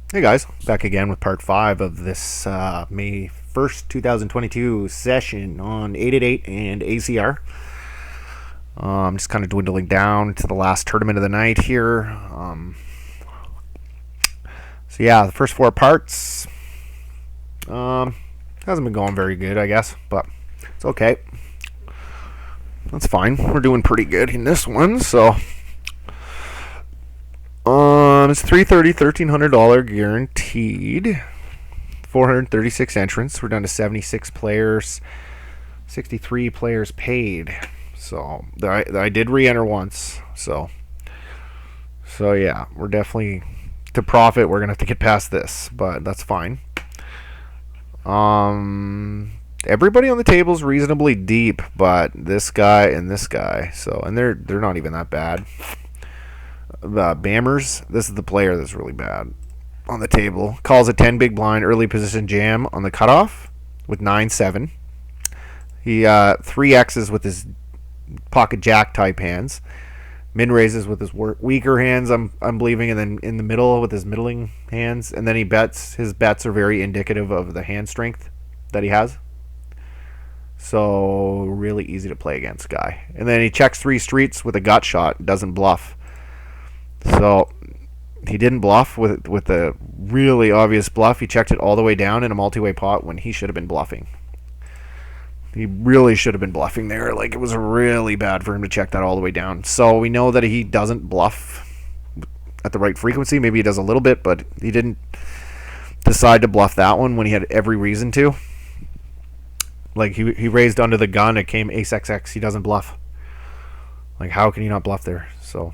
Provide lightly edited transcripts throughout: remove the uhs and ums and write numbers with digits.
Hey guys, back again with part 5 of this May 1st, 2022 session on 888 and ACR. Just kind of dwindling down to the last tournament of the night here. So yeah, the first 4 parts hasn't been going very good, I guess, but it's okay. That's fine. We're doing pretty good in this one, so it's $330, $1,300 guaranteed. 436 entrants. We're down to 76 players, 63 players paid. So I did re-enter once. So yeah, we're definitely to profit. We're gonna have to get past this, but that's fine. Everybody on the table is reasonably deep, but this guy and this guy. So and they're not even that bad. Bammers. This is the player that's really bad on the table. Calls a 10 big blind early position jam on the cutoff with 9-7. He 3X's with his pocket jack type hands. Min raises with his weaker hands, I'm believing, and then in the middle with his middling hands. And then he bets. His bets are very indicative of the hand strength that he has. So really easy to play against guy. And then he checks 3 streets with a gut shot. Doesn't bluff. So he didn't bluff with a really obvious bluff. He checked it all the way down in a multi-way pot when he should have been bluffing. He really should have been bluffing there. Like, it was really bad for him to check that all the way down. So we know that he doesn't bluff at the right frequency. Maybe he does a little bit, but he didn't decide to bluff that one when he had every reason to. Like, he raised under the gun. It came ace XX. He doesn't bluff. Like, how can you not bluff there? So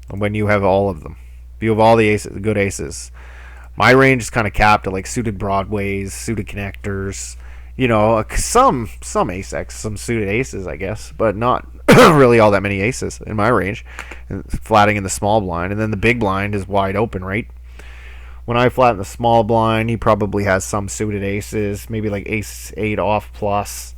when you have all of them. If you have all the aces, good aces. My range is kind of capped at like suited broadways, suited connectors, you know, some ace X, some suited aces, I guess, but not really all that many aces in my range. And flatting in the small blind, and then the big blind is wide open, right? When I flatten the small blind, he probably has some suited aces, maybe like ace 8 off plus,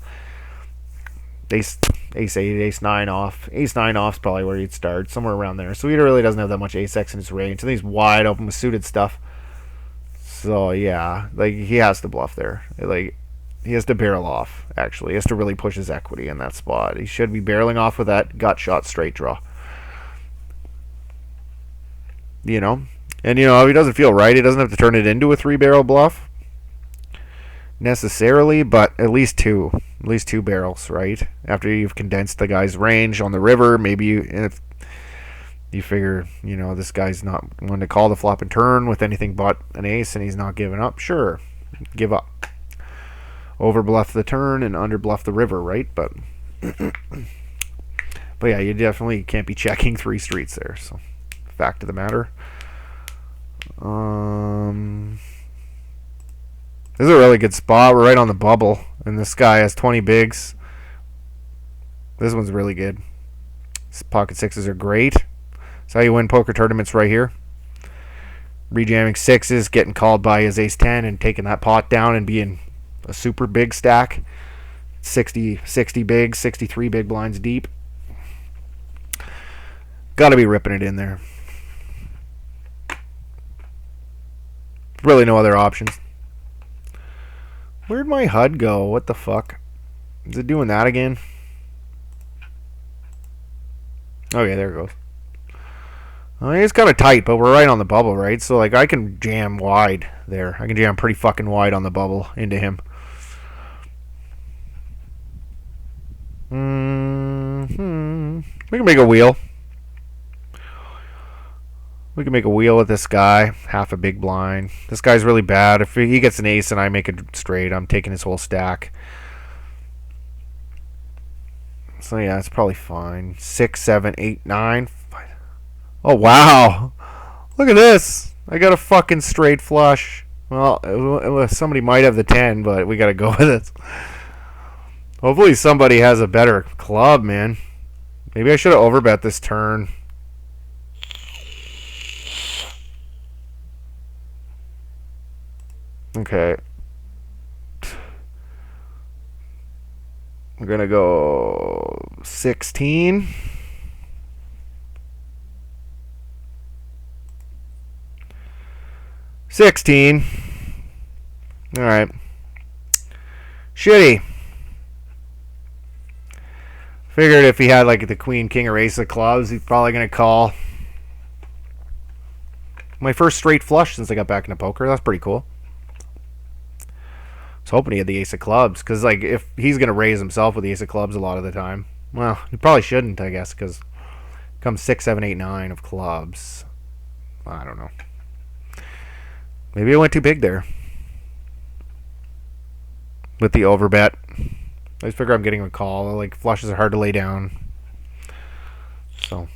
ace 8, ace 9 off. Ace 9 off is probably where he'd start, somewhere around there. So he really doesn't have that much ace X in his range. And he's wide open with suited stuff. So yeah, like, he has to bluff there. Like, he has to barrel off, actually. He has to really push his equity in that spot. He should be barreling off with that gut shot straight draw. You know? And, you know, if he doesn't feel right, he doesn't have to turn it into a 3-barrel bluff necessarily, but at least 2 barrels, right? After you've condensed the guy's range on the river, maybe if you figure, you know, this guy's not one to call the flop and turn with anything but an ace, and he's not giving up, sure, give up. Over bluff the turn and under bluff the river, right? But yeah, you definitely can't be checking 3 streets there. So, fact of the matter. This is a really good spot. We're right on the bubble, and this guy has 20 bigs. This one's really good. His pocket sixes are great. That's how you win poker tournaments right here. Rejamming sixes, getting called by his ace 10 and taking that pot down and being a super big stack. 60 bigs, 63 big blinds deep. Gotta be ripping it in there. Really no other options. Where'd my HUD go? What the fuck? Is it doing that again? Okay, there it goes. I mean, it's kind of tight, but we're right on the bubble, right? So, like, I can jam wide there. I can jam pretty fucking wide on the bubble into him. We can make a wheel. We can make a wheel with this guy. Half a big blind. This guy's really bad. If he gets an ace and I make it straight, I'm taking his whole stack. So yeah, it's probably fine. 6, 7, 8, 9. Oh wow! Look at this. I got a fucking straight flush. Well, somebody might have the 10, but we gotta go with it. Hopefully somebody has a better club, man. Maybe I should have overbet this turn. Okay. We're gonna go 16. 16. Alright. Shitty. Figured if he had like the queen, king, or ace of clubs, he's probably going to call. My first straight flush since I got back into poker. That's pretty cool. I was hoping he had the ace of clubs, because like if he's going to raise himself with the ace of clubs a lot of the time. Well, he probably shouldn't, I guess, because comes 6, 7, 8, 9 of clubs. I don't know. Maybe I went too big there with the overbet. I just figure I'm getting a call. Like, flushes are hard to lay down. So.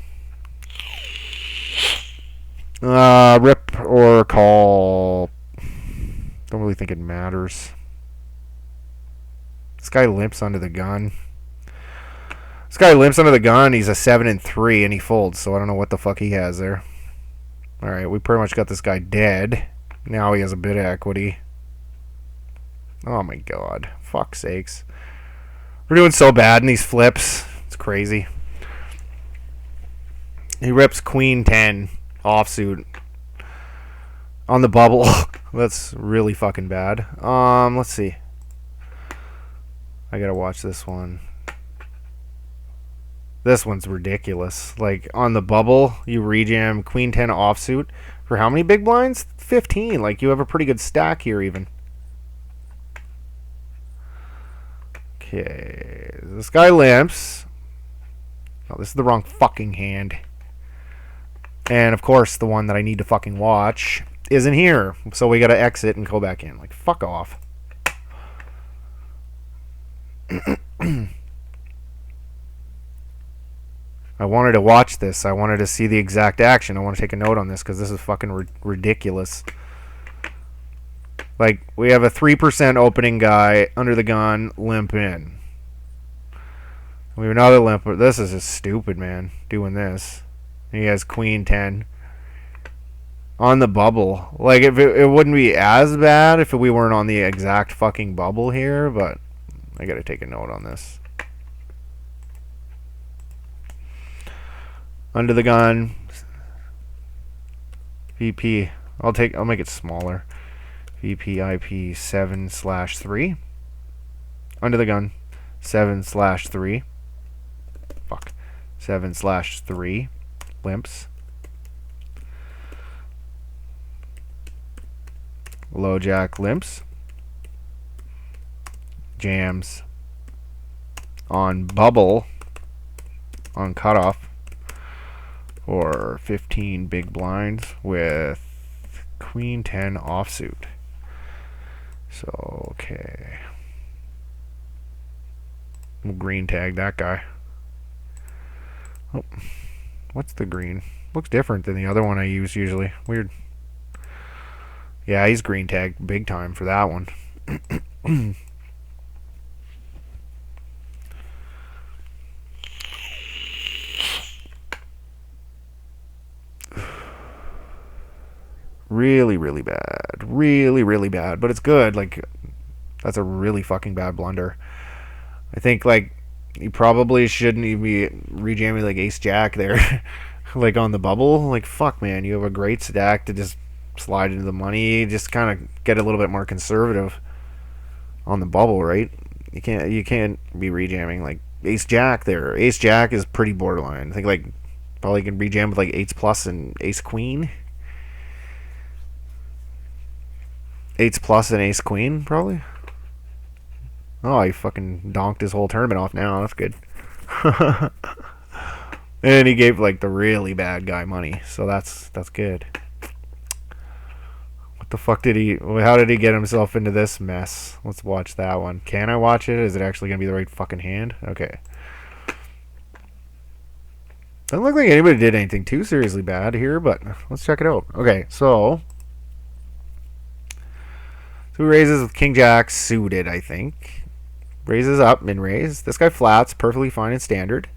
Rip or call. Don't really think it matters. This guy limps under the gun. This guy limps under the gun. He's a 7 and 3, and he folds. So I don't know what the fuck he has there. All right, we pretty much got this guy dead. Now he has a bit of equity. Oh my god. Fuck's sakes. We're doing so bad in these flips. It's crazy. He rips queen 10 offsuit on the bubble. That's really fucking bad. Let's see. I gotta watch this one. This one's ridiculous. Like, on the bubble, you rejam queen 10 offsuit for how many big blinds? 15. Like, you have a pretty good stack here even. Okay. This guy limps. Oh, this is the wrong fucking hand. And, of course, the one that I need to fucking watch isn't here. So we gotta exit and go back in. Like, fuck off. I wanted to watch this. I wanted to see the exact action. I want to take a note on this because this is fucking ridiculous. Like, we have a 3% opening guy under the gun, limp in. We have another limp. This is just stupid, man, doing this. He has queen 10 on the bubble. Like, if it wouldn't be as bad if we weren't on the exact fucking bubble here, but I gotta take a note on this. Under the gun. VP. I'll make it smaller. VPIP 7/3. Under the gun 7/3. Fuck. 7/3. Limps. Low jack limps. Jams. On bubble. On cutoff. Or 15 big blinds with queen 10 offsuit. So, okay. We'll green tag that guy. Oh, what's the green? Looks different than the other one I use usually. Weird. Yeah, he's green tagged big time for that one. Really, really bad. Really, really bad. But it's good. Like, that's a really fucking bad blunder. I think, like, you probably shouldn't even be rejamming, like, ace-jack there. Like, on the bubble. Like, fuck, man. You have a great stack to just slide into the money. Just kind of get a little bit more conservative on the bubble, right? You can't be rejamming, like, ace-jack there. Ace-jack is pretty borderline. I think, like, probably can rejam with, like, ace-plus and ace-queen. 8s plus and ace queen, probably. Oh, he fucking donked his whole tournament off now. That's good. And he gave, like, the really bad guy money. So that's good. What the fuck did he... How did he get himself into this mess? Let's watch that one. Can I watch it? Is it actually going to be the right fucking hand? Okay. Doesn't look like anybody did anything too seriously bad here, but let's check it out. Okay, so... Who raises with king jack suited, I think. Raises up, min raise. This guy flats, perfectly fine and standard.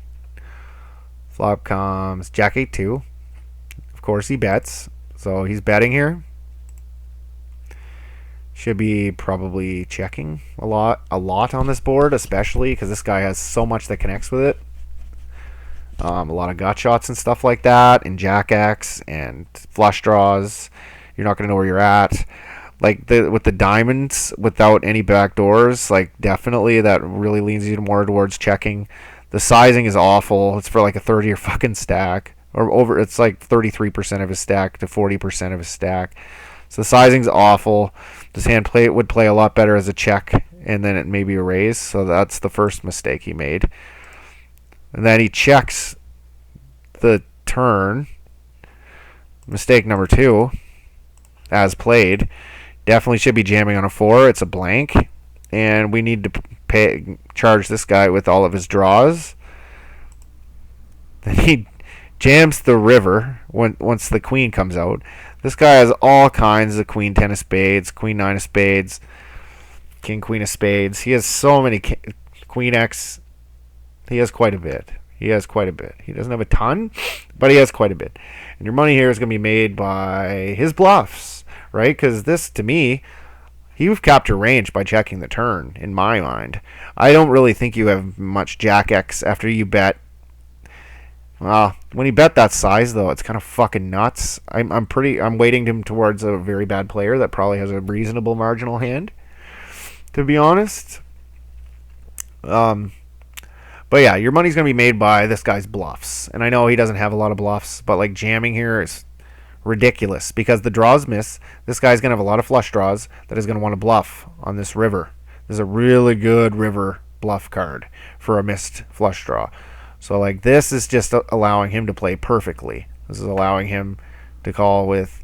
Flop comes jack 8-2. Of course he bets. So he's betting here. Should be probably checking a lot on this board, especially because this guy has so much that connects with it. A lot of gut shots and stuff like that, and jack X and flush draws. You're not going to know where you're at. Like with the diamonds without any back doors, like definitely that really leans you more towards checking. The sizing is awful. It's for like a 30 or fucking stack or over. It's like 33% of his stack to 40% of his stack. So the sizing's awful. This hand would play a lot better as a check and then it maybe a raise. So that's the first mistake he made. And then he checks the turn. Mistake number 2, as played. Definitely should be jamming on a 4. It's a blank. And we need to charge this guy with all of his draws. Then he jams the river once the queen comes out. This guy has all kinds of queen 10 of spades, queen 9 of spades, king queen of spades. He has so many queen X. He has quite a bit. He doesn't have a ton, but he has quite a bit. And your money here is going to be made by his bluffs, right? Because this, to me, you've capped your range by checking the turn, in my mind. I don't really think you have much Jack X after you bet. Well, when you bet that size, though, it's kind of fucking nuts. I'm weighting him towards a very bad player that probably has a reasonable marginal hand, to be honest. But yeah, your money's going to be made by this guy's bluffs. And I know he doesn't have a lot of bluffs, but like jamming here is ridiculous because the draws miss. This guy's going to have a lot of flush draws that is going to want to bluff on this river. This is a really good river bluff card for a missed flush draw. So like this is just allowing him to play perfectly. This is allowing him to call with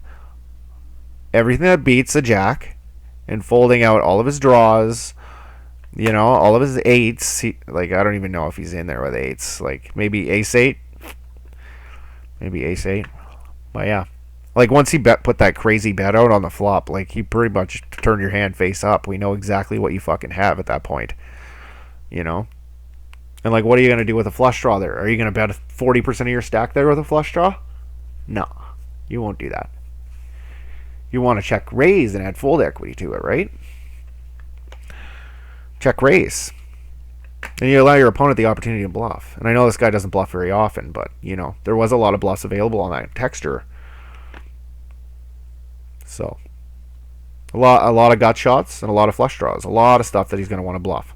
everything that beats a jack and folding out all of his draws. You know, all of his 8s. Like, I don't even know if he's in there with 8s. Like, maybe ace 8. Maybe ace 8. But yeah. Like, once he put that crazy bet out on the flop, like, he pretty much turned your hand face up. We know exactly what you fucking have at that point. You know? And, like, what are you going to do with a flush draw there? Are you going to bet 40% of your stack there with a flush draw? No. You won't do that. You want to check raise and add fold equity to it, right? Check raise. And you allow your opponent the opportunity to bluff. And I know this guy doesn't bluff very often, but, you know, there was a lot of bluffs available on that texture. So, a lot of gut shots and a lot of flush draws. A lot of stuff that he's going to want to bluff.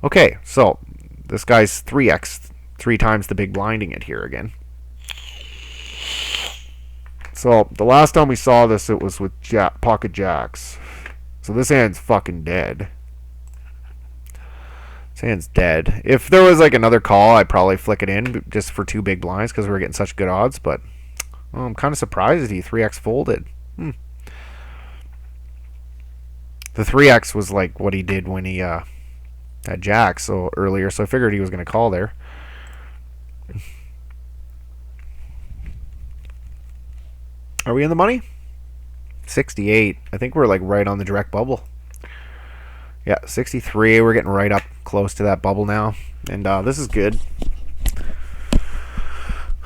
Okay, so, this guy's 3x, 3 times the big blinding it here again. So, the last time we saw this, it was with pocket jacks. So, this hand's fucking dead. Hand's dead. If there was like another call, I'd probably flick it in just for 2 big blinds because we were getting such good odds. But I'm kind of surprised he 3x folded. The 3x was like what he did when he had jacks earlier, so I figured he was going to call there. Are we in the money? 68. I think we're like right on the direct bubble. Yeah, 63. We're getting right up close to that bubble now. And this is good.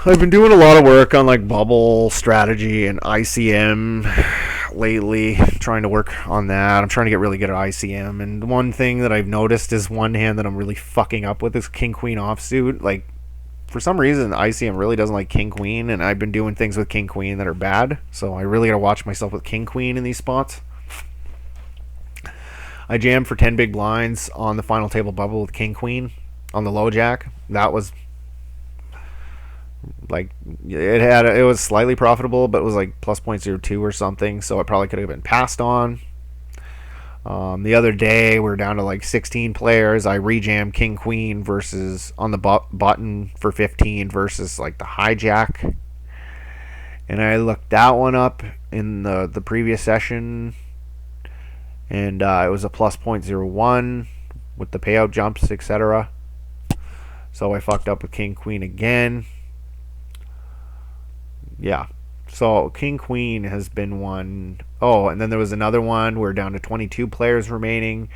I've been doing a lot of work on like bubble strategy and ICM lately. Trying to work on that. I'm trying to get really good at ICM. And one thing that I've noticed is one hand that I'm really fucking up with is King-Queen offsuit. Like, for some reason, ICM really doesn't like King-Queen. And I've been doing things with King-Queen that are bad. So I really got to watch myself with King-Queen in these spots. I jammed for 10 big blinds on the final table bubble with King Queen on the low jack. That was like it was slightly profitable, but it was like plus 0.02 or something, so it probably could have been passed on. The other day we were down to like 16 players. I rejammed King Queen versus on the button for 15 versus like the hijack, and I looked that one up in the previous session. And it was a plus 0.01 with the payout jumps, etc. So I fucked up with King Queen again. Yeah. So King Queen has been one. Oh, and then there was another one. We're down to 22 players remaining.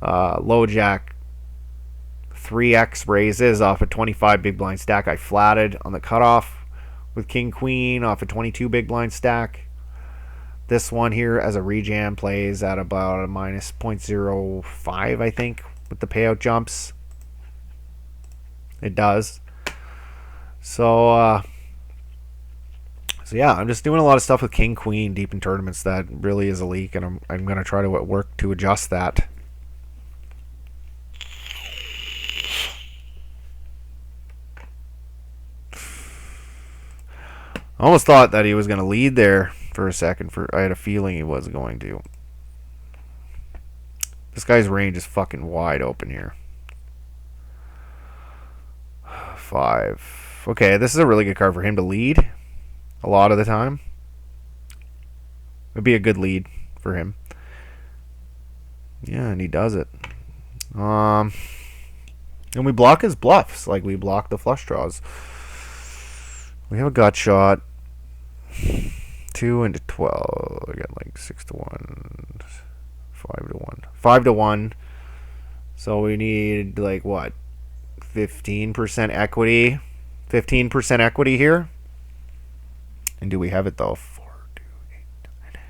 Low jack 3x raises off a 25 big blind stack. I flatted on the cutoff with King Queen off a 22 big blind stack. This one here as a rejam plays at about a minus 0.05, I think, with the payout jumps. It does. So So yeah, I'm just doing a lot of stuff with king queen deep in tournaments that really is a leak, and I'm gonna try to work to adjust that. I almost thought that he was gonna lead there for a second. I had a feeling he was going to. This guy's range is fucking wide open here. 5. Okay, this is a really good card for him to lead a lot of the time. It'd be a good lead for him. Yeah, and he does it. And we block his bluffs, like we block the flush draws. We have a gut shot. 2 into 12. Again, like 6 to 1. 5 to 1. 5 to 1. So we need, like, what? 15% equity. 15% equity here. And do we have it, though? 4, 2, 8, 9.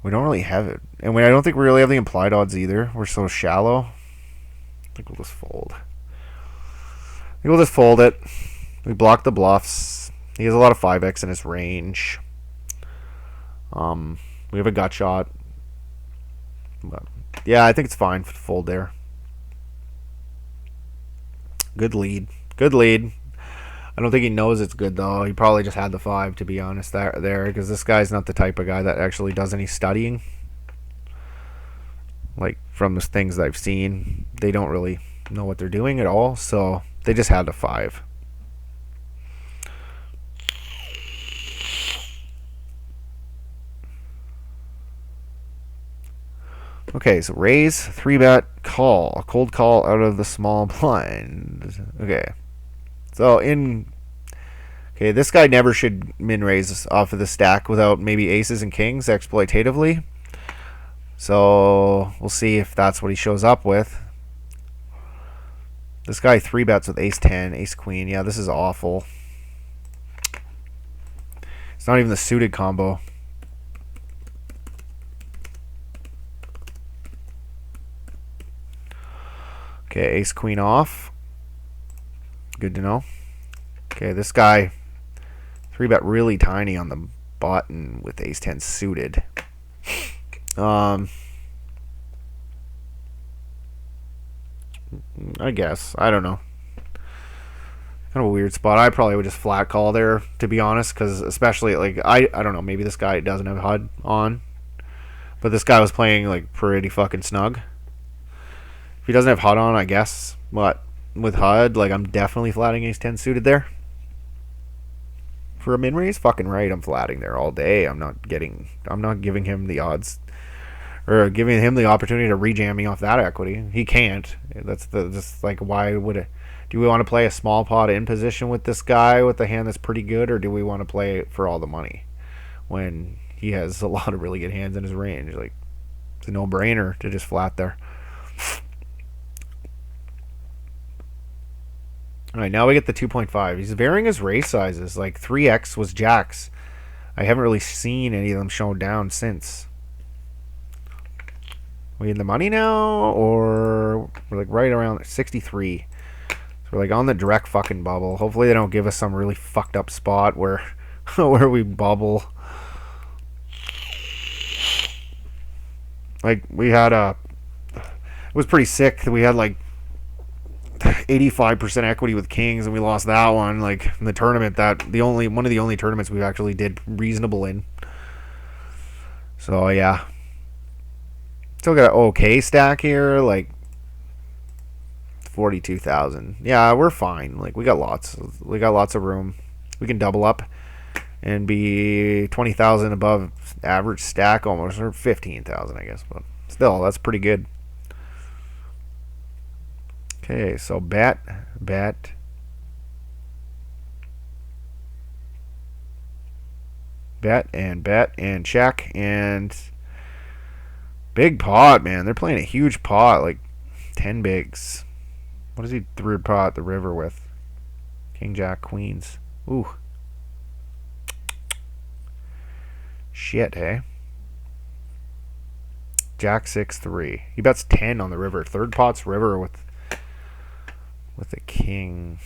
We don't really have it. And I don't think we really have the implied odds either. We're so shallow. I think we'll just fold. We'll just fold it. We block the bluffs. He has a lot of 5x in his range. We have a gut shot. But yeah, I think it's fine to fold there. Good lead. Good lead. I don't think he knows it's good, though. He probably just had the 5, to be honest, there, because this guy's not the type of guy that actually does any studying. Like, from the things that I've seen, they don't really know what they're doing at all, so they just had the 5. Okay, so raise, 3-bet, call. A cold call out of the small blind. Okay. So okay, this guy never should min-raise off of the stack without maybe aces and kings exploitatively. So we'll see if that's what he shows up with. This guy 3-bets with ace-10, ace-queen. Yeah, this is awful. It's not even the suited combo. Okay, ace-queen off. Good to know. Okay, this guy 3-bet really tiny on the button with ace-10 suited. I guess. I don't know. Kind of a weird spot. I probably would just flat call there, to be honest, because especially, like, I don't know, maybe this guy doesn't have HUD on, but this guy was playing, like, pretty fucking snug. If he doesn't have HUD on, I guess. But with HUD, like, I'm definitely flatting ace-10 suited there. For a min raise, fucking right, I'm flatting there all day. I'm not giving him the odds, or giving him the opportunity to rejam me off that equity. He can't. That's just like, why would it? Do we want to play a small pot in position with this guy with a hand that's pretty good, or do we want to play it for all the money when he has a lot of really good hands in his range? Like, it's a no-brainer to just flat there. All right, now we get the 2.5. He's varying his raise sizes. Like 3x was jacks. I haven't really seen any of them shown down since. We in the money now, or we're like right around 63. So we're like on the direct fucking bubble. Hopefully they don't give us some really fucked up spot where where we bubble. Like we had it was pretty sick that we had like 85% equity with kings, and we lost that one. Like in the tournament, one of the only tournaments we actually did reasonable in. So yeah, still got an okay stack here, like 42,000. Yeah, we're fine. Like we got lots of room. We can double up and be 20,000 above average stack almost, or 15,000, I guess. But still, that's pretty good. Okay, so bet, and check, and big pot, man. They're playing a huge pot, like 10 bigs. What does he third pot the river with? King, jack, queens. Ooh. Shit, hey? Jack 6-3. He bets 10 on the river. Third pot's river with a king.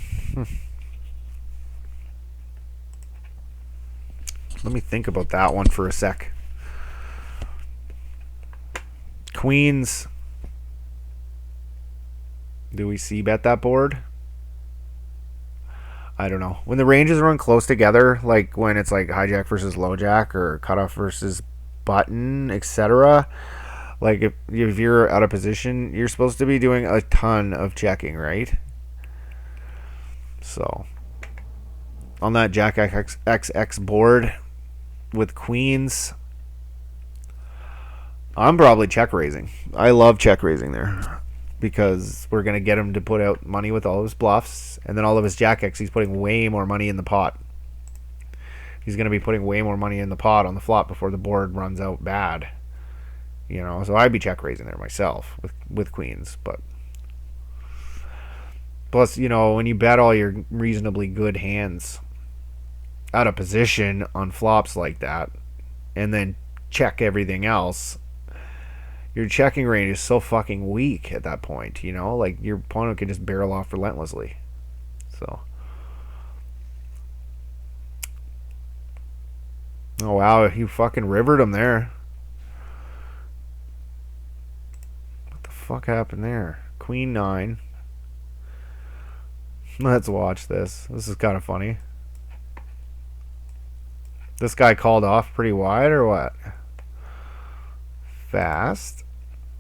Let me think about that one for a sec. Queens. Do we see bet that board? I don't know. When the ranges run close together, like when it's like hijack versus low jack or cutoff versus button, etc. Like if you're out of position, you're supposed to be doing a ton of checking, right? So on that Jack XX board with queens, I'm probably check raising. I love check raising there because we're gonna get him to put out money with all of his bluffs, and then all of his Jack X, he's putting way more money in the pot. He's gonna be putting way more money in the pot on the flop before the board runs out bad. You know, so I'd be check raising there myself with queens, but plus, you know, when you bet all your reasonably good hands out of position on flops like that, and then check everything else, your checking range is so fucking weak at that point. You know, like your opponent can just barrel off relentlessly. So, oh wow, you fucking rivered him there. Fuck happened there? Queen 9. Let's watch this. This is kind of funny. This guy called off pretty wide or what? Fast.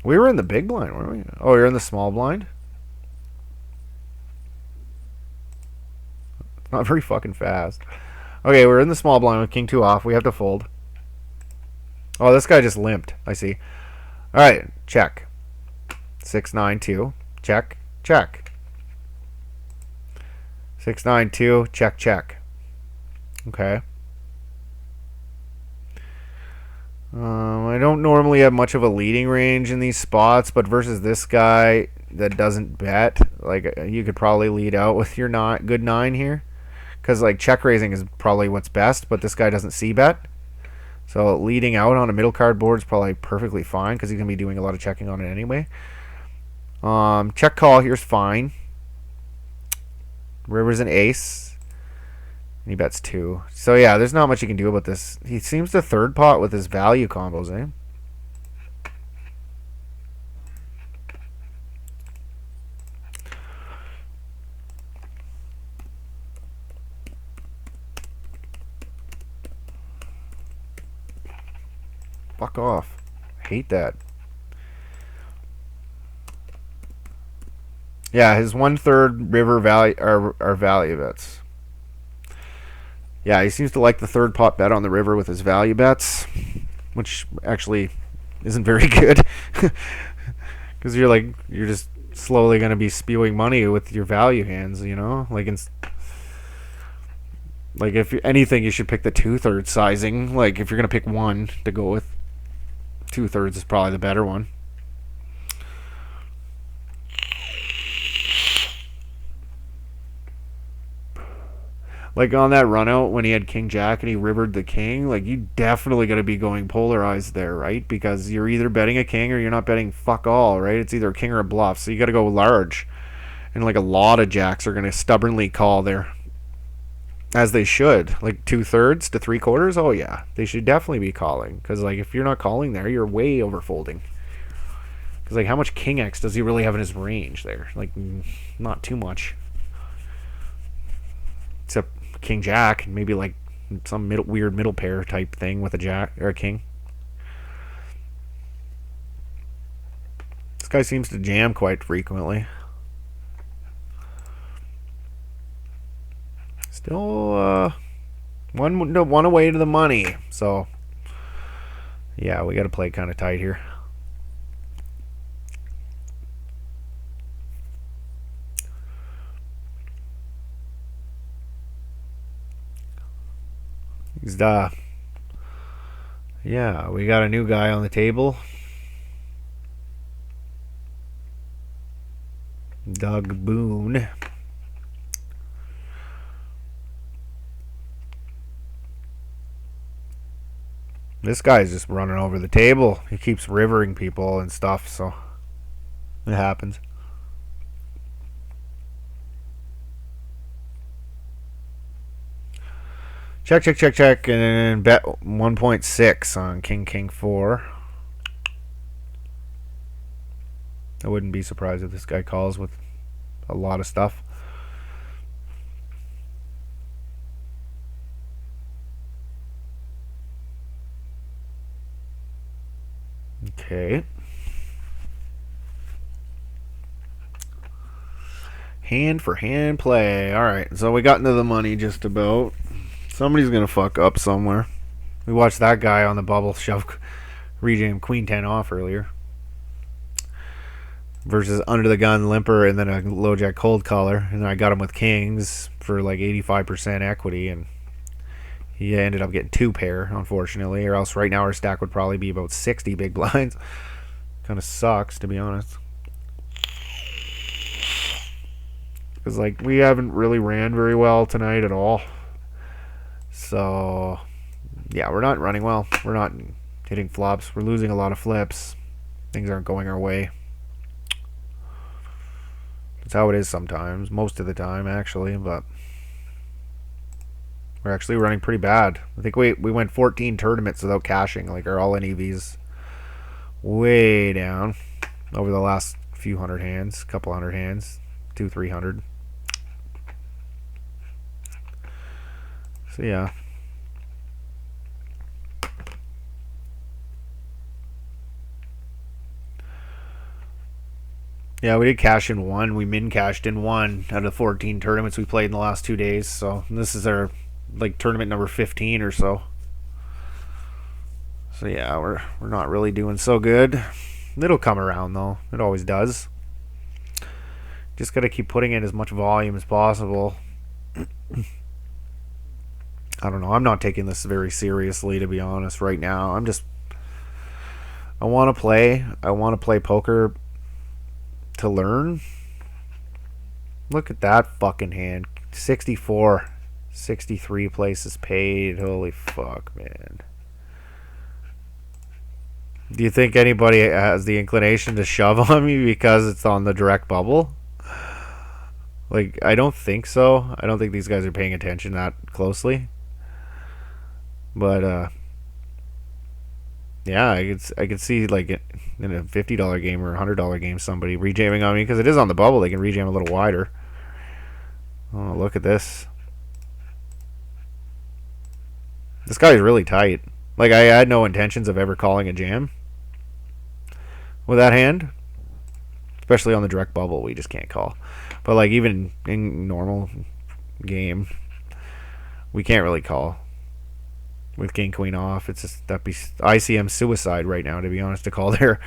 We were in the big blind, weren't we? Oh, you're in the small blind? Not very fucking fast. Okay, we're in the small blind with king 2 off. We have to fold. Oh, this guy just limped. I see. Alright, check. 6-9-2. Check. Check. 6-9-2. Check. Check. Okay. I don't normally have much of a leading range in these spots, but versus this guy that doesn't bet, like you could probably lead out with your good 9 here, because like check raising is probably what's best, but this guy doesn't see bet. So leading out on a middle card board is probably perfectly fine because he's gonna be doing a lot of checking on it anyway. Check call here's fine. River's an ace. And he bets 2. So yeah, there's not much you can do about this. He seems to third pot with his value combos, eh? Fuck off. Hate that. Yeah, his 1/3 river value are value bets. Yeah, he seems to like the third pot bet on the river with his value bets, which actually isn't very good, because you're just slowly going to be spewing money with your value hands, you know, like if anything, you should pick the 2/3 sizing. Like if you're going to pick one to go with, 2/3 is probably the better one. Like on that run out when he had king jack and he rivered the king, like you definitely got to be going polarized there, right? Because you're either betting a king or you're not betting fuck all, right? It's either a king or a bluff, so you got to go large. And like a lot of jacks are going to stubbornly call there, as they should. Like 2/3 to 3/4. Oh yeah, they should definitely be calling, because like if you're not calling there, you're way overfolding. Because like how much king x does he really have in his range there? Like not too much, except king jack and maybe like some weird middle pair type thing with a jack or a king. This guy seems to jam quite frequently. Still one away to the money, so yeah, we got to play kind of tight here. Yeah, we got a new guy on the table. Doug Boone. This guy's just running over the table. He keeps rivering people and stuff, so it happens. Check, check, check, check, and bet 1.6 on King, King 4. I wouldn't be surprised if this guy calls with a lot of stuff. Okay. Hand for hand play. Alright, so we got into the money just about. Somebody's going to fuck up somewhere. We watched that guy on the bubble shove rejam Queen 10 off earlier. Versus under the gun limper and then a low jack cold collar. And then I got him with kings for like 85% equity. And he ended up getting 2 pair, unfortunately. Or else right now our stack would probably be about 60 big blinds. Kind of sucks, to be honest. Because like we haven't really ran very well tonight at all. So, yeah, we're not running well. We're not hitting flops. We're losing a lot of flips. Things aren't going our way. That's how it is sometimes. Most of the time, actually. But we're actually running pretty bad. I think we went 14 tournaments without cashing. Like, our all-in EV's way down over the last few hundred hands. Couple hundred hands. 200-300. So, yeah. Yeah, we did cash in 1. We min cashed in 1 out of 14 tournaments we played in the last 2 days. So this is our like tournament number 15 or so. So yeah, we're not really doing so good. It'll come around though. It always does. Just gotta keep putting in as much volume as possible. I don't know. I'm not taking this very seriously, to be honest, right now. I want to play. I want to play poker to learn. Look at that fucking hand. 64. 63 places paid. Holy fuck, man. Do you think anybody has the inclination to shove on me because it's on the direct bubble? Like, I don't think so. I don't think these guys are paying attention that closely. But yeah, I could see like in a $50 game or $100 game somebody rejamming on me because it is on the bubble. They can rejam a little wider. Oh, look at this. This guy is really tight. Like, I had no intentions of ever calling a jam with that hand, especially on the direct bubble. We just can't call. But like even in normal game, we can't really call with king queen off. It's just that'd be ICM suicide right now, to be honest, to call there.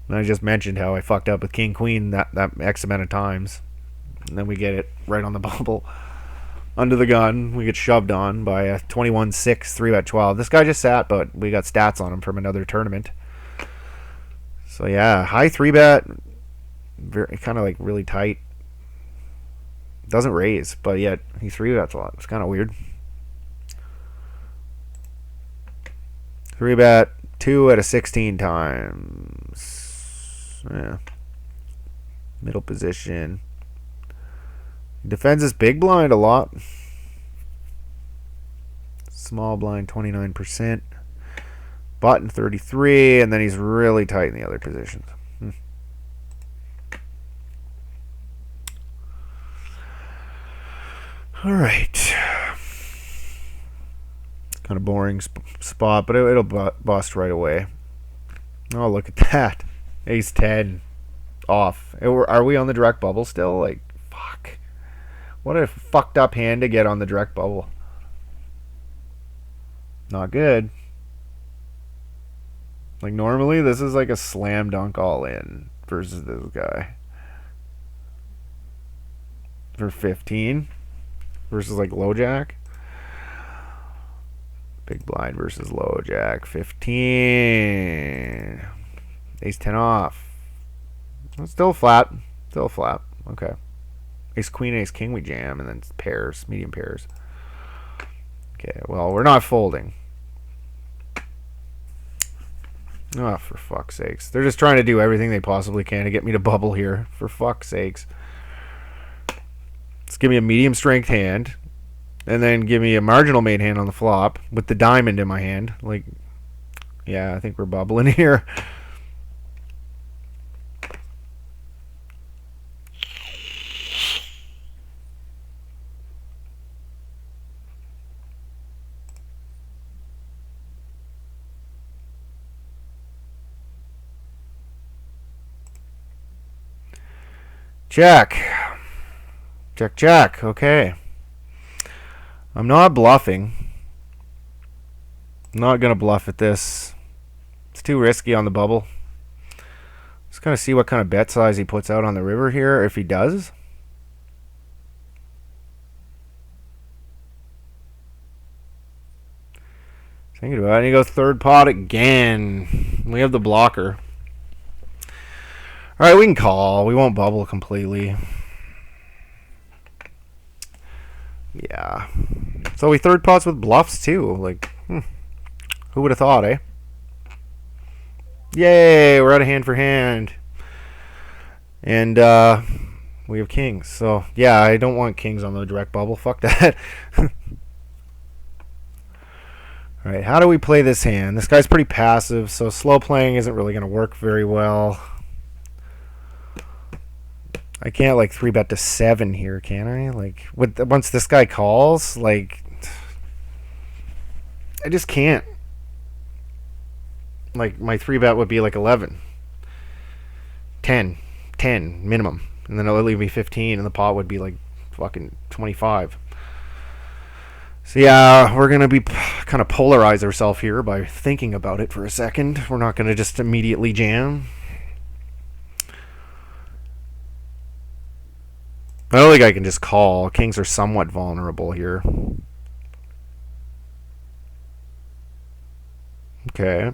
And I just mentioned how I fucked up with king queen that X amount of times, and then we get it right on the bubble under the gun. We get shoved on by a 21-6 3-bet 12. This guy just sat, but we got stats on him from another tournament. So yeah, high 3-bet, very kind of like really tight. Doesn't raise, but yet he 3-bets a lot. It's kind of weird. 3-bet 2 out of 16 times. Yeah. Middle position. Defends his big blind a lot. Small blind 29%. Button 33, and then he's really tight in the other positions. All right. Kind of boring spot, but it'll bust right away. Oh, look at that. Ace 10 off. Are we on the direct bubble still? Like, fuck. What a fucked up hand to get on the direct bubble. Not good. Like, normally this is like a slam dunk all in versus this guy. For 15 versus like low jack. Big blind versus low jack. 15. Ace 10 off. Still flat. Still flat. Okay. Ace queen, ace king we jam, and then pairs, medium pairs. Okay, well, we're not folding. Oh, for fuck's sakes. They're just trying to do everything they possibly can to get me to bubble here. For fuck's sakes. Let's give me a medium strength hand. and then give me a marginal made hand on the flop with the diamond in my hand. Like, yeah, I think we're bubbling here. Check. Check, check. Okay. I'm not bluffing. I'm not going to bluff at this. It's too risky on the bubble. Just kind of see what kind of bet size he puts out on the river here, if he does. Thinking about it. And you go third pot again. We have the blocker. Alright, we can call. We won't bubble completely. Yeah. So we third pots with bluffs too. Like, who would have thought, eh? Yay, we're out of hand for hand. And we have kings. So, yeah, I don't want kings on the direct bubble. Fuck that. Alright, how do we play this hand? This guy's pretty passive, so slow playing isn't really going to work very well. I can't like 3-bet to 7 here, can I? Like, once this guy calls, like, I just can't. Like, my 3-bet would be like 11, 10 minimum, and then it'll leave me 15, and the pot would be like fucking 25. So yeah, we're gonna be kind of polarize ourselves here by thinking about it for a second. We're not gonna just immediately jam. I don't think I can just call. Kings are somewhat vulnerable here. Okay.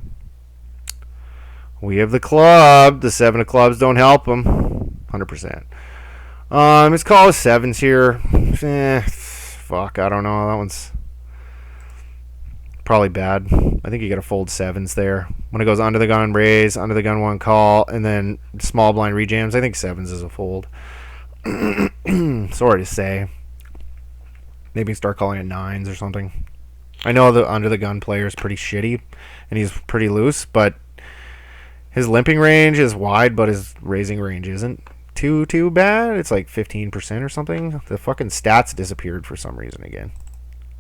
We have the club. The 7 of clubs don't help him. 100%. His call is 7s here. Fuck, I don't know. That one's probably bad. I think you gotta fold 7s there. When it goes under the gun, raise, under the gun, 1 call, and then small blind rejams, I think 7s is a fold. Sorry to say. Maybe start calling it 9s or something. I know the under the gun player is pretty shitty and he's pretty loose, but his limping range is wide, but his raising range isn't too bad. It's like 15% or something. The fucking stats disappeared for some reason again.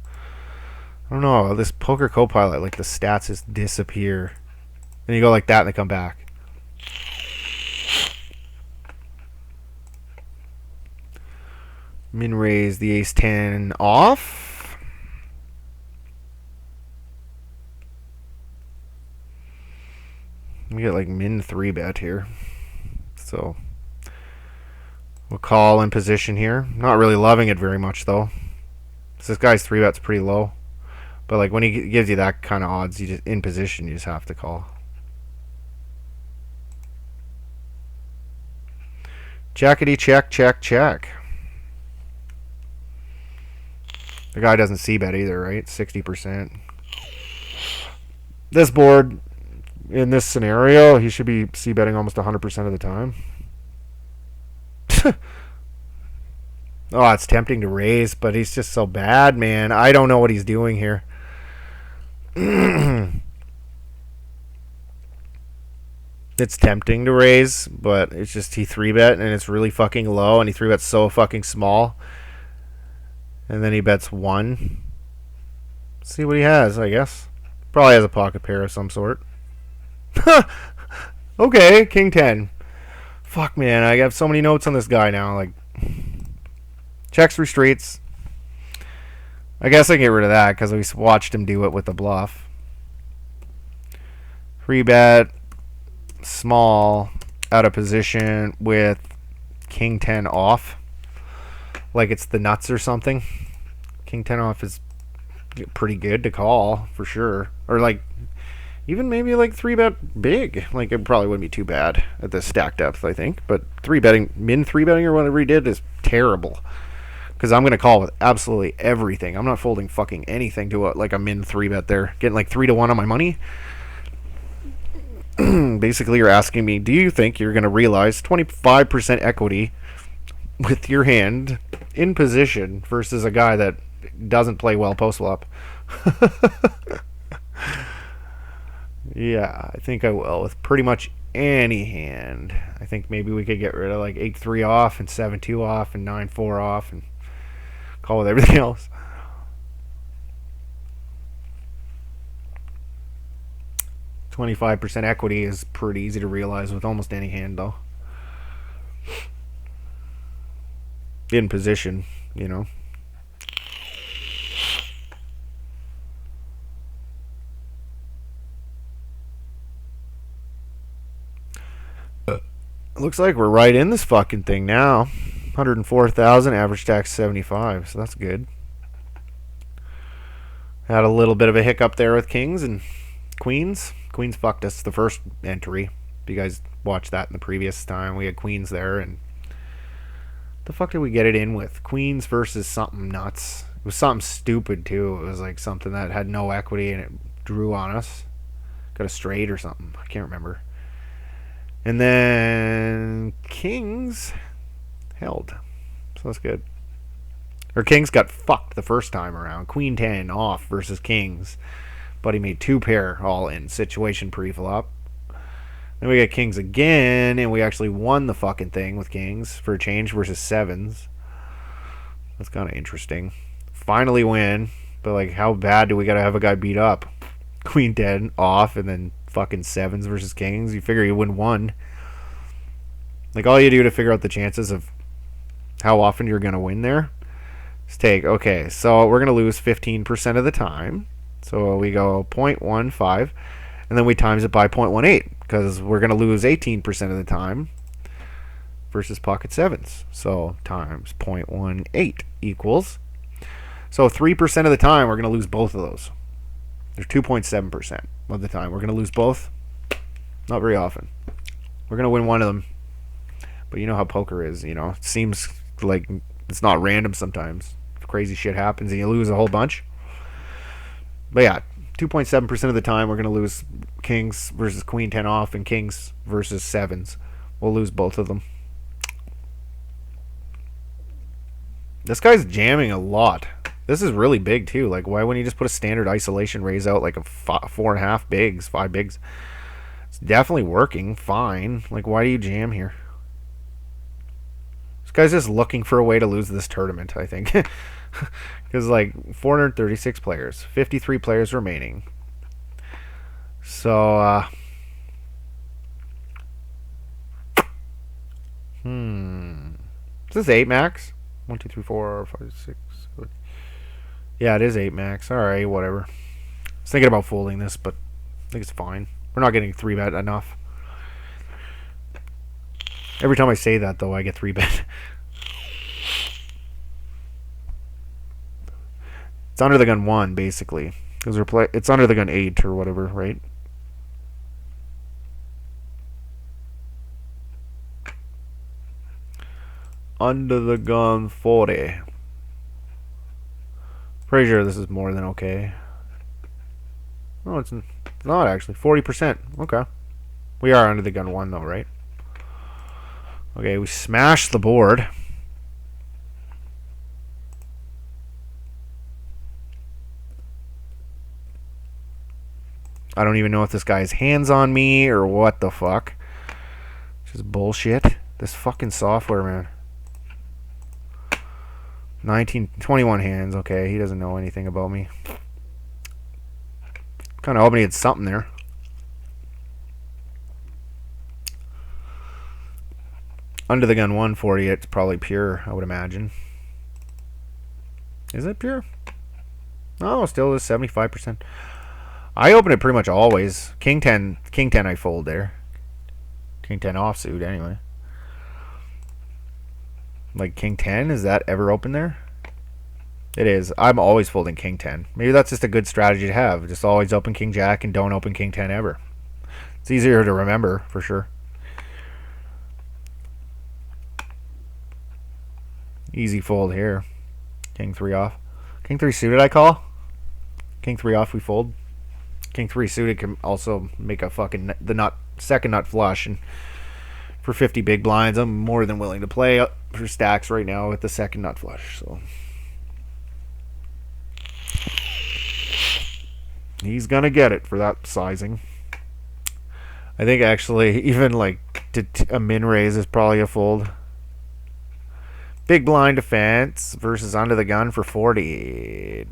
I don't know. This poker co-pilot, like the stats just disappear. Then you go like that and they come back. Min raise the ace 10 off. We get like min 3-bet here. So we'll call in position here. Not really loving it very much though. So this guy's 3-bet's pretty low. But like when he gives you that kind of odds, you just in position you just have to call. Checkity check, check, check. The guy doesn't c-bet either, right? 60%. This board, in this scenario, he should be c-betting almost 100% of the time. Oh, it's tempting to raise, but he's just so bad, man. I don't know what he's doing here. It's tempting to raise, but it's just he 3-bet, and it's really fucking low, and he 3-bets so fucking small. And then he bets 1. See what he has, I guess. Probably has a pocket pair of some sort. Okay, king 10. Fuck, man, I have so many notes on this guy now. Like, checks through streets. I guess I can get rid of that because we watched him do it with the bluff. 3-bet, small, out of position with king 10 off. Like it's the nuts or something. King 10 off is pretty good to call for sure. Or like even maybe like 3-bet big. Like it probably wouldn't be too bad at this stack depth, I think. But min 3-betting or whatever he did is terrible. Because I'm going to call with absolutely everything. I'm not folding fucking anything to like a min 3-bet there. Getting like 3-1 on my money. Basically you're asking me, do you think you're going to realize 25% equity with your hand in position versus a guy that doesn't play well post flop. Yeah, I think I will with pretty much any hand. I think maybe we could get rid of like 8-3 off and 7-2 off and 9-4 off and call with everything else. %25 equity is pretty easy to realize with almost any hand, though. In position, you know. Looks like we're right in this fucking thing now. 104,000, average stack 75, so that's good. Had a little bit of a hiccup there with kings and queens. Queens fucked us the first entry. If you guys watched that in the previous time, we had queens there, and the fuck did we get it in with? Queens versus something nuts. It was something stupid too. It was like something that had no equity and it drew on us. Got a straight or something. I can't remember. And then kings held. So that's good. Or kings got fucked the first time around. Queen 10 off versus kings. But he made 2 pair all in situation pre-flop. Then we got kings again, and we actually won the fucking thing with kings for a change versus sevens. That's kind of interesting. Finally win, but like how bad do we got to have a guy beat up? Queen 10 off and then fucking sevens versus kings. You figure you win 1. Like all you do to figure out the chances of how often you're going to win there is take, okay, so we're going to lose 15% of the time. So we go 0.15 and then we times it by 0.18 because we're going to lose 18% of the time versus pocket sevens. So times 0.18 equals. So 3% of the time we're going to lose both of those. There's 2.7% of the time we're going to lose both. Not very often. We're going to win one of them. But you know how poker is, you know. It seems like it's not random sometimes. Crazy shit happens and you lose a whole bunch. But yeah, 2.7% of the time we're going to lose kings versus queen 10 off and kings versus sevens. We'll lose both of them. This guy's jamming a lot. This is really big too. Like, why wouldn't he just put a standard isolation raise out like a 4.5 bigs, 5 bigs? It's definitely working fine. Like, why do you jam here? This guy's just looking for a way to lose this tournament, I think. Because, like, 436 players, 53 players remaining. So, is this 8 max? 1, 2, 3, 4, 5, 6, 7. Yeah, it is 8 max. Alright, whatever. I was thinking about folding this, but I think it's fine. We're not getting 3-bet enough. Every time I say that, though, I get 3-bet. It's under the gun 1, basically. Because it's under the gun 8 or whatever, right? Under the gun 40. Pretty sure this is more than okay. No, it's not actually. 40%. Okay. We are under the gun 1 though, right? Okay, we smashed the board. I don't even know if this guy has hands on me or what the fuck. Just bullshit. This fucking software, man. 21 hands. Okay, he doesn't know anything about me. Kind of hoping he had something there. Under the gun 140, it's probably pure, I would imagine. Is it pure? No, still is 75%. I open it pretty much always. King 10 I fold there. King 10 offsuit anyway. Like King 10, is that ever open there? It is. I'm always folding King 10. Maybe that's just a good strategy to have. Just always open King Jack and don't open King 10 ever. It's easier to remember, for sure. Easy fold here. King 3 off. King 3 suited I call. King 3 off we fold. King 3 suited can also make a fucking second nut flush, and for 50 big blinds I'm more than willing to play for stacks right now with the second nut flush. So He's going to get it for that sizing. I think actually even like a min raise is probably a fold. Big blind defense versus under the gun for 40.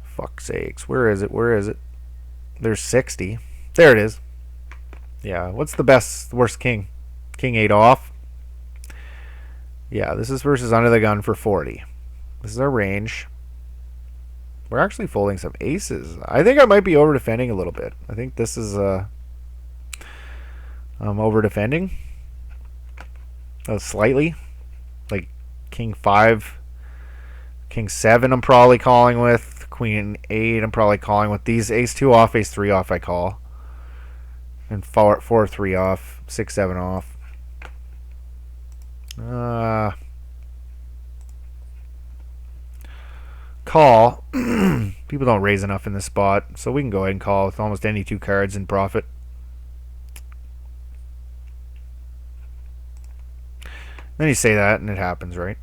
Fuck sakes. Where is it? Where is it? There's 60. There it is. Yeah, what's the best, worst king? King 8 off. Yeah, this is versus under the gun for 40. This is our range. We're actually folding some aces. I think I might be over defending a little bit. I think this is I'm over defending. Slightly. Like king 5, king 7 I'm probably calling with. Queen 8 I'm probably calling with. These ace 2 off, ace 3 off I call. And 4 3 off, 6 7 off. Call. People don't raise enough in this spot, so we can go ahead and call with almost any 2 cards in profit. Then you say that and it happens, right?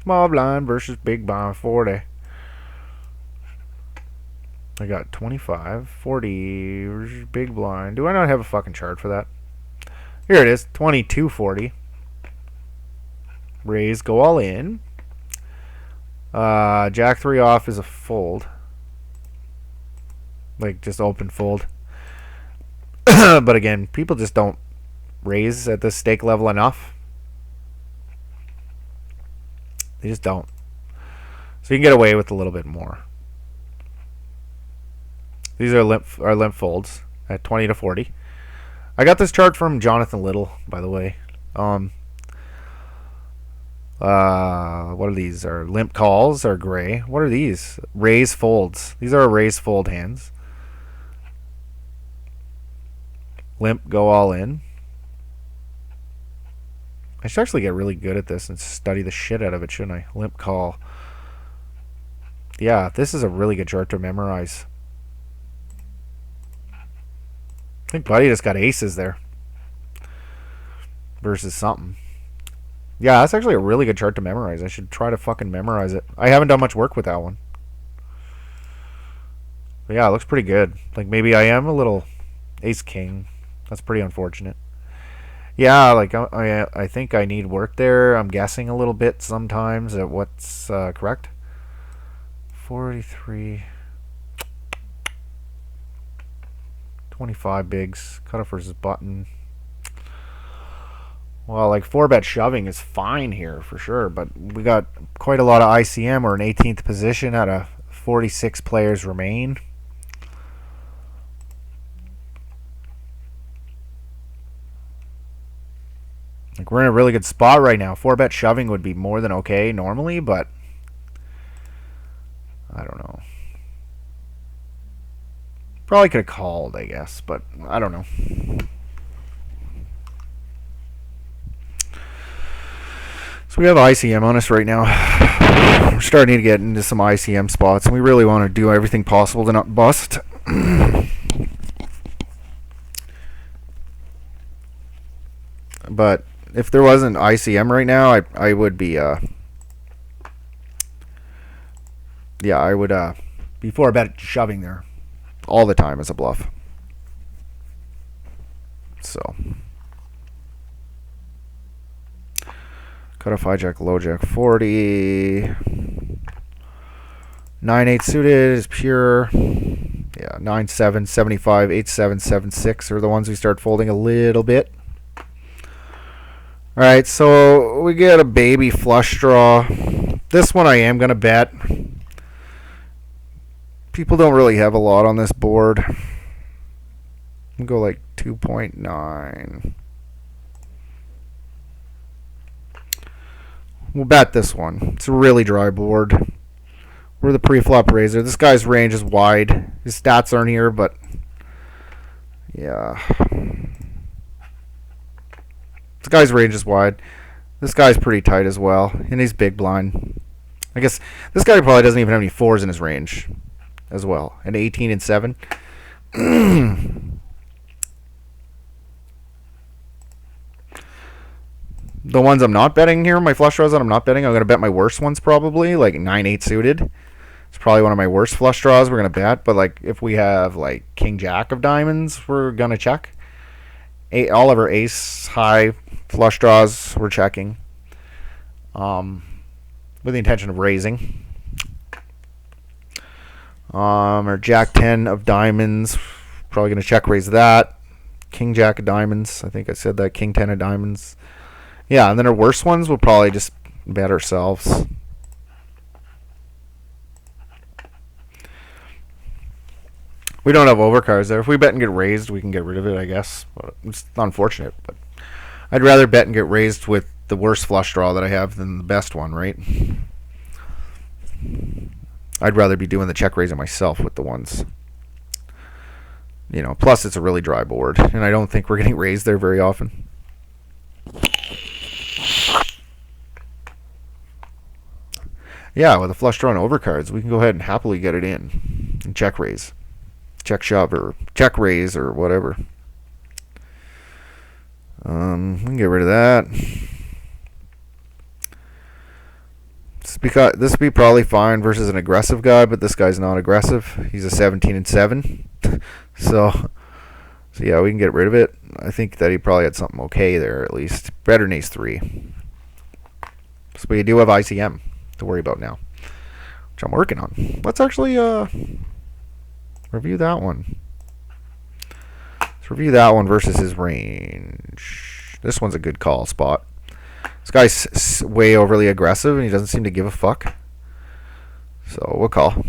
Small blind versus big blind 40. I got 25, 40 versus big blind. Do I not have a fucking chart for that? Here it is, 22, 40. Raise, go all in. Jack 3 off is a fold. Like, just open fold. But again, people just don't raise at this stake level enough. They just don't. So you can get away with a little bit more. These are limp folds at 20 to 40. I got this chart from Jonathan Little, by the way. What are these? Are limp calls or gray? What are these? Raise folds. These are raise fold hands. Limp, go all in. I should actually get really good at this and study the shit out of it, shouldn't I? Limp call. Yeah, this is a really good chart to memorize. I think Buddy just got aces there. Versus something. Yeah, that's actually a really good chart to memorize. I should try to fucking memorize it. I haven't done much work with that one. But yeah, it looks pretty good. Like maybe I am a little ace-king. That's pretty unfortunate. Yeah, like I think I need work there. I'm guessing a little bit sometimes at what's correct. 43. 25 bigs. Cutoff versus button. Well, like 4-bet shoving is fine here for sure, but we got quite a lot of ICM. We're in 18th position out of 46 players remain. Like we're in a really good spot right now. 4-bet shoving would be more than okay normally, but I don't know. Probably could have called, I guess, but I don't know. So we have ICM on us right now. We're starting to get into some ICM spots, and we really want to do everything possible to not bust. But if there wasn't ICM right now, I would be yeah, I would be 4-bet shoving there all the time as a bluff. So cutoff hijack, low jack 40. 9-8 suited is pure. Yeah, 9-7, 75, 8-7, 7-6 are the ones we start folding a little bit. Alright, so we get a baby flush draw. This one I am going to bet. People don't really have a lot on this board. We'll go like 2.9. We'll bet this one. It's a really dry board. We're the pre-flop raiser. This guy's range is wide. His stats aren't here, but yeah. This guy's range is wide. This guy's pretty tight as well, and he's big blind. I guess this guy probably doesn't even have any 4s in his range as well. And 18 and 7. The ones I'm not betting here, my flush draws that I'm not betting, I'm going to bet my worst ones probably, like 9-8 suited. probably one of my worst flush draws. We're gonna bet, but like if we have like king jack of diamonds, we're gonna check. All of our ace high flush draws we're checking, with the intention of raising. Our jack 10 of diamonds, probably gonna check raise that. King jack of diamonds, I think I said that. King 10 of diamonds. Yeah, and then our worst ones we'll probably just bet ourselves. We don't have overcards there. If we bet and get raised, we can get rid of it, I guess. But it's unfortunate, but I'd rather bet and get raised with the worst flush draw that I have than the best one, right? I'd rather be doing the check raising myself with the ones. You know, plus it's a really dry board, and I don't think we're getting raised there very often. Yeah, with a flush draw and overcards, we can go ahead and happily get it in and check raise. Check shove or check raise or whatever. We can get rid of that. This would be probably fine versus an aggressive guy, but this guy's not aggressive. He's a 17 and 7. So yeah, we can get rid of it. I think that he probably had something okay there at least. Better than ace 3. So we do have ICM to worry about now, which I'm working on. Let's actually review that one. Let's review that one versus his range. This one's a good call spot. This guy's way overly aggressive, and he doesn't seem to give a fuck. So we'll call.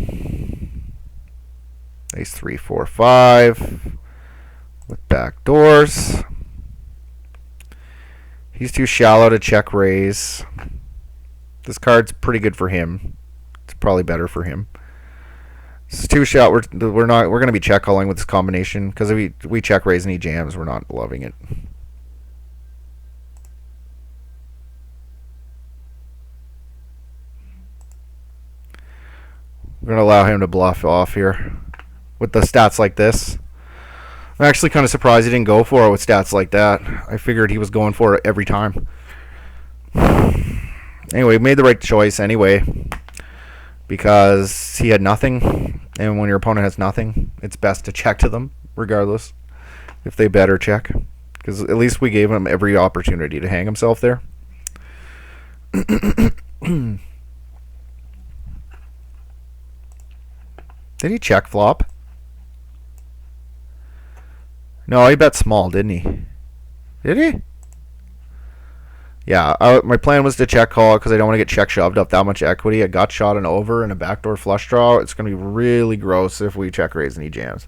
Ace 3, 4, 5 with back doors. He's too shallow to check raise. This card's pretty good for him. It's probably better for him. It's too shallow. We're going to be check calling with this combination because if we check raise and he jams, we're not loving it. We're going to allow him to bluff off here with the stats like this. I'm actually kind of surprised he didn't go for it with stats like that. I figured he was going for it every time. Anyway, made the right choice anyway because he had nothing, and when your opponent has nothing, it's best to check to them regardless if they bet or check, because at least we gave him every opportunity to hang himself there. Did he check flop? No, he bet small, didn't he? Did he? Yeah, my plan was to check call because I don't want to get check shoved up that much equity. A gut shot and over and a backdoor flush draw. It's going to be really gross if we check raise and he jams.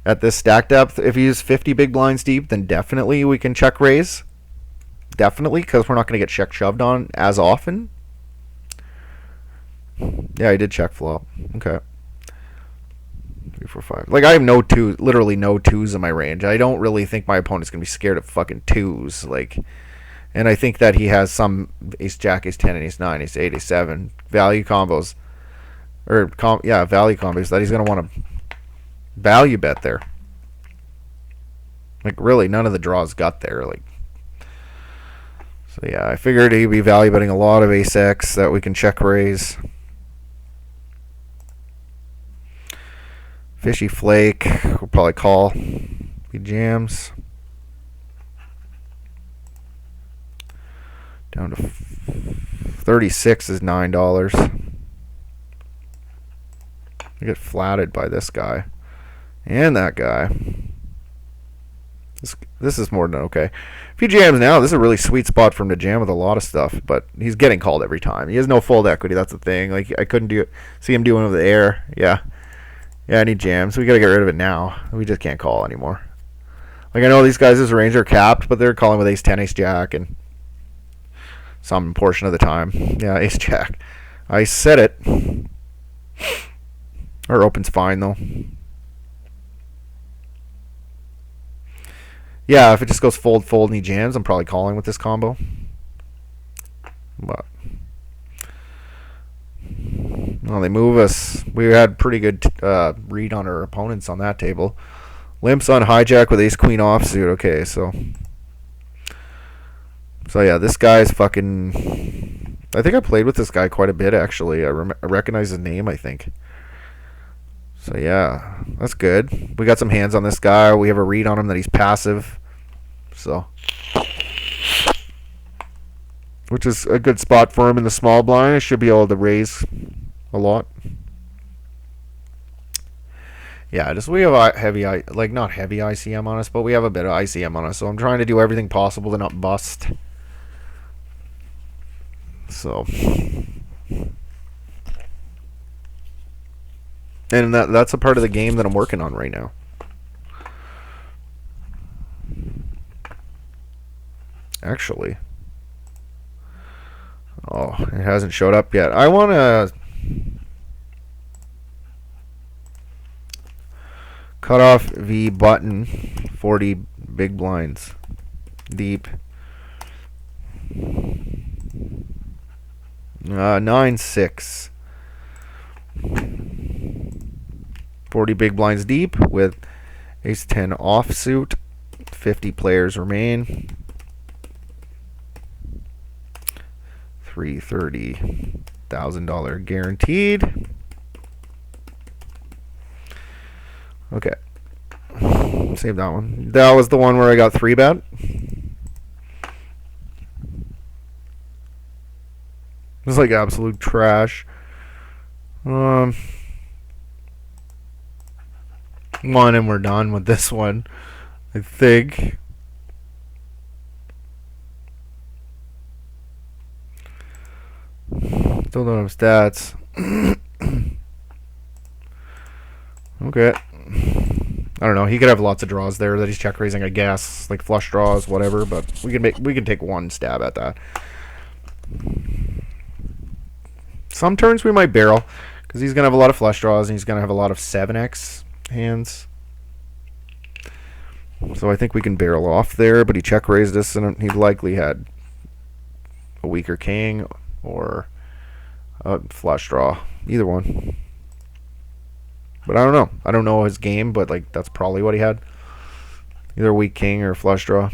At this stack depth, if he's 50 big blinds deep, then definitely we can check raise. Definitely, because we're not going to get check shoved on as often. Yeah, I did check flop. Okay. 3, 4, 5. Like, I have no twos, literally no twos in my range. I don't really think my opponent's going to be scared of fucking twos. Like, and I think that he has some ace jack, ace 10, and ace 9, ace 8, ace 7 value combos. Or, value combos that he's going to want to value bet there. Like, really, none of the draws got there. Like, so yeah, I figured he'd be value betting a lot of ace X that we can check raise. Fishy flake, we'll probably call. He jams. Down to 36 is $9. I get flatted by this guy and that guy. This is more than okay. If he jams now, this is a really sweet spot for him to jam with a lot of stuff, but he's getting called every time. He has no fold equity, that's the thing. Like, I couldn't see him doing it with the air. Yeah, and he jams. We got to get rid of it now. We just can't call anymore. Like, I know these guys' range are capped, but they're calling with ace 10, ace jack, and some portion of the time. Yeah, ace jack. I said it. Our open's fine, though. Yeah, if it just goes fold, fold, and he jams, I'm probably calling with this combo. But, well, they move us. We had pretty good read on our opponents on that table. Limps on hijack with ace queen offsuit. Okay, so yeah, this guy's fucking I think I played with this guy quite a bit, actually. I recognize his name, I think. So, yeah, that's good. We got some hands on this guy. We have a read on him that he's passive. So, which is a good spot for him in the small blind. I should be able to raise a lot. Yeah, just we have a heavy, like not heavy ICM on us, but we have a bit of ICM on us. So I'm trying to do everything possible to not bust. So, and that's a part of the game that I'm working on right now. Actually, oh, it hasn't showed up yet. I want to cut off V button 40 big blinds deep. 9-6. 40 big blinds deep with ace 10 offsuit. 50 players remain. $330,000 guaranteed. Okay. Save that one. That was the one where I got 3-bet. It's like absolute trash. One and we're done with this one, I think. Still don't have stats. Okay. I don't know. He could have lots of draws there that he's check raising, I guess, like flush draws, whatever. But we can take one stab at that. Some turns we might barrel because he's gonna have a lot of flush draws and he's gonna have a lot of 7x hands. So I think we can barrel off there. But he check raised us and he likely had a weaker king or a flush draw, either one. But I don't know. I don't know his game, but like that's probably what he had. Either a weak king or a flush draw.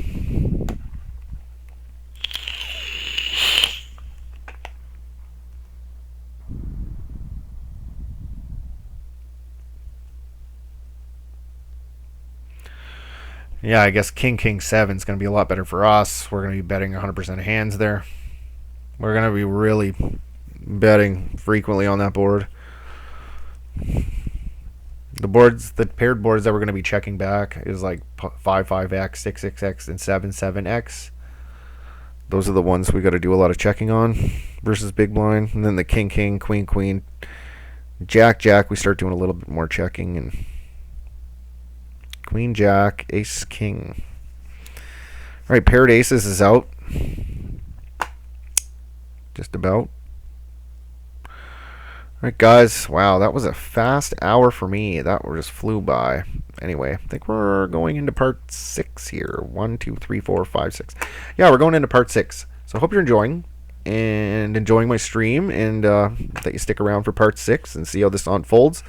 Yeah, I guess king 7 is going to be a lot better for us. We're going to be betting 100% hands there. We're going to be really betting frequently on that board. The paired boards that we're going to be checking back is like 5-5x, 6-6x, and 7-7x. Those are the ones we got to do a lot of checking on versus big blind. And then the king, queen, jack, we start doing a little bit more checking. And queen, jack, ace, king. All right, paired aces is out. Just about. All right, guys. Wow, that was a fast hour for me. That just flew by. Anyway, I think we're going into part 6 here. 1, 2, 3, 4, 5, 6. Yeah, we're going into part 6. So I hope you're enjoying my stream, and that you stick around for part 6 and see how this unfolds.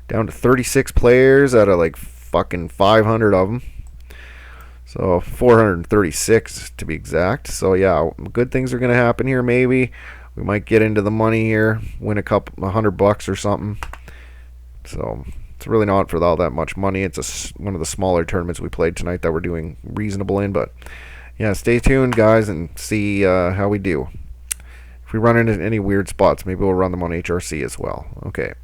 Down to 36 players out of like fucking 500 of them. So 436 to be exact. So yeah, good things are going to happen here maybe. We might get into the money here, win $100 or something. So it's really not for all that much money. It's one of the smaller tournaments we played tonight that we're doing reasonable in. But yeah, stay tuned, guys, and see how we do. If we run into any weird spots, maybe we'll run them on HRC as well. Okay.